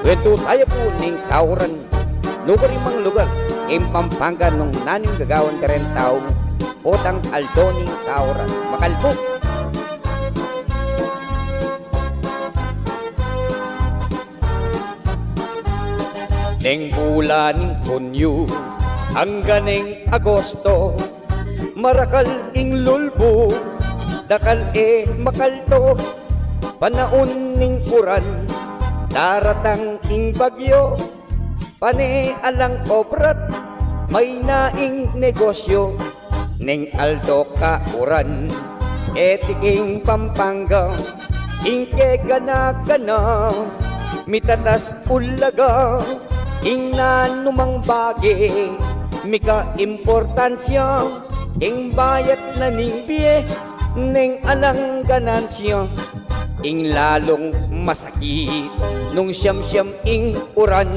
Wento tayo po ning kauran. Lugar imang lugar. Im Pampanga nung naning gagawan ka rin taong potang aldoning kauran. Makalbo. Neng bulan Hunyo hanggang neng Agosto, marakal ing lulbo, dakal makalto, panaon ning uran, daratang ing bagyo, pane alang obrat, may naing negosyo, neng aldo ka uran, etiking Pampanga, ing kegana-gana, mitatas ulaga, ing nanumang bagi, mika importansya, ing bayat na ning biye, ning alang ganansya, ing lalong masakit, nung siyam-siyam ing uran,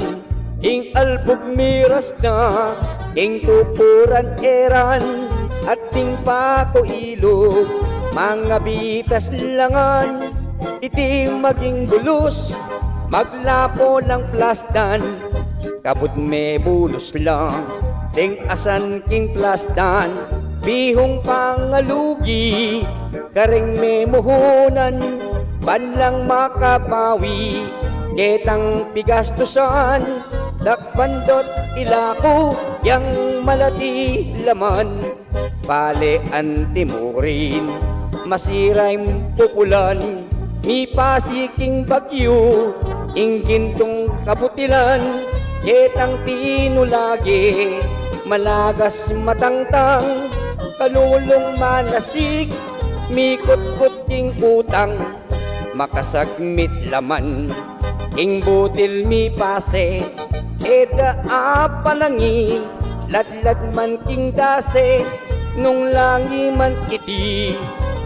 ing albog miras na, ing tupuran eran, at ing pako ilog, mga bitas langan, iti maging bulus, maglapo ng plastan, kabut me bulos lang, ting asan king plastan, bihong pangalugi, kareng me muhunan, banlang makabawi, ketang pigastusan, dakbandot ilako, yang malati laman, pale antimurin, masiray pupulan, mi pasiking bagyo, ing gintong kabutilan, ketang tinulagi, malagas matangtang, kalulong manasik, mikot-kot king utang, makasagmit laman, ing butil mi pase, eda apanangi, ladlad man king dase, nung langi man iti,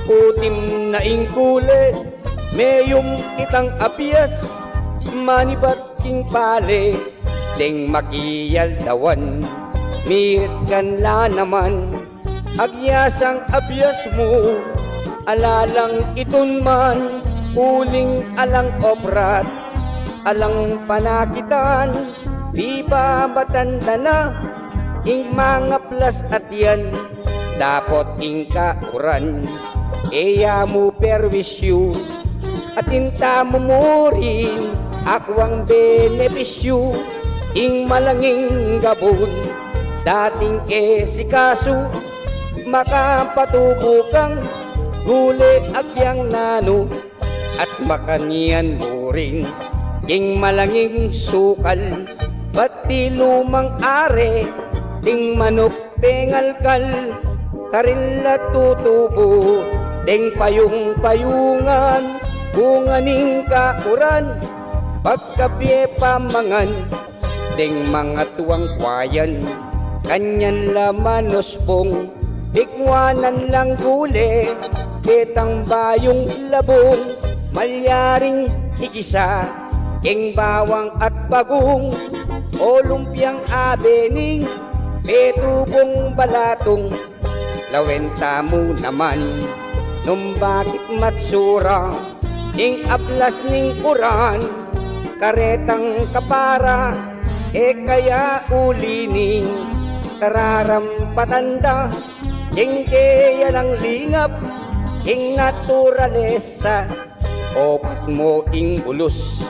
putim na ing kules, mayong kitang apias, manibat king pale, ding makiyal dawan, mirit kan la naman, agyasang apias mo, alalang itun man, uling alang obrat, alang panakitan, di ba batanda na, ing mga plas at yan, dapat ing kauran, eya mo perwisyo, at inta mo murin, akwang benepisyo, ing malanging gabon, dating sikaso, makapatubo kang, gulit agyang nano, at makanyan mo rin, ing malanging sukal, pati lumang are, ting manok pengalkal, karilla tutubo, ting payung-payungan, bunganing kauran, pagkapye pamangan, ting mga tuwang kwayan, kanyan lamanosbong, ikwanan lang guli, kitang bayong labong, malyaring igisa, ing bawang at bagong, o lumpiang abening, petubong balatong, lawenta mo naman, nung bakit matsura, ing aplas ning uran, karetang kapara, kaya ulining, kararam patanda, ing kaya lang lingap, ing naturalesa, opat mo ing bulus,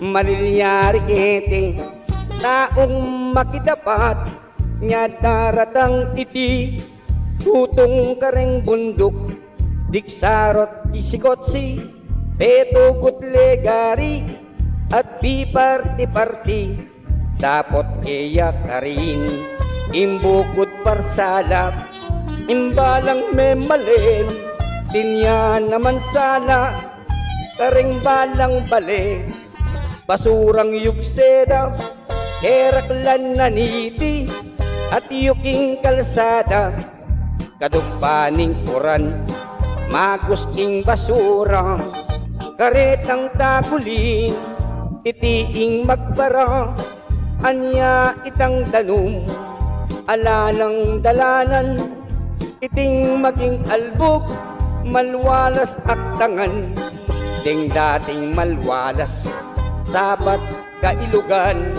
malilyari kete, taong makidapat, nya daratang iti, tutong kareng bundok, diksarot isikotsi, petugot legari, at piparti-parti, dapat kaya karin, imbukod parsalap, imbalang memalen, tinya naman sana, kareng balang bale, basurang yugseda, heraklan naniti, at yuking kalsada, kadumpaning uran, magusking basura, karetang takulin, itiing magbara, anya itang danum, alanang dalanan, iting maging albog, malwalas at tangan, ding dating malwalas, sabat kailugan,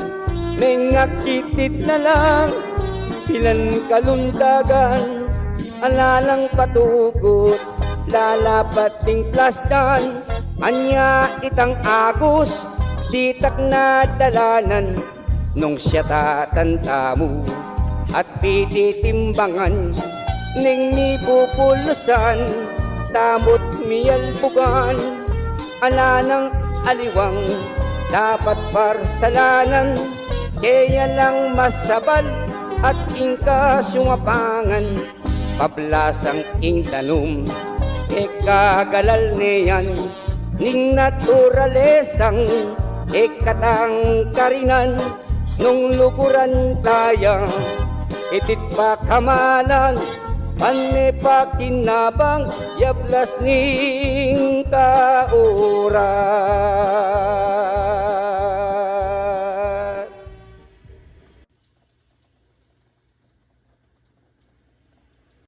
may ngakitit na lang, pilan kalundagan, alalang patugot, lalapat ting plastan, anya itang agos, ditak na dalanan, nung siya tatantamu, at pititimbangan, ning mi pupulusan, tamot miyalpugan, ala ng aliwang, dapat parsalanan, kaya lang masabal, at ingka sumapangan, pablasang ing tanum, ikagalal niyan, ning naturalesang, ikatang karinan, nung lukuran tayo, itit pa kamalan, panepakinabang, yablas ning kauran.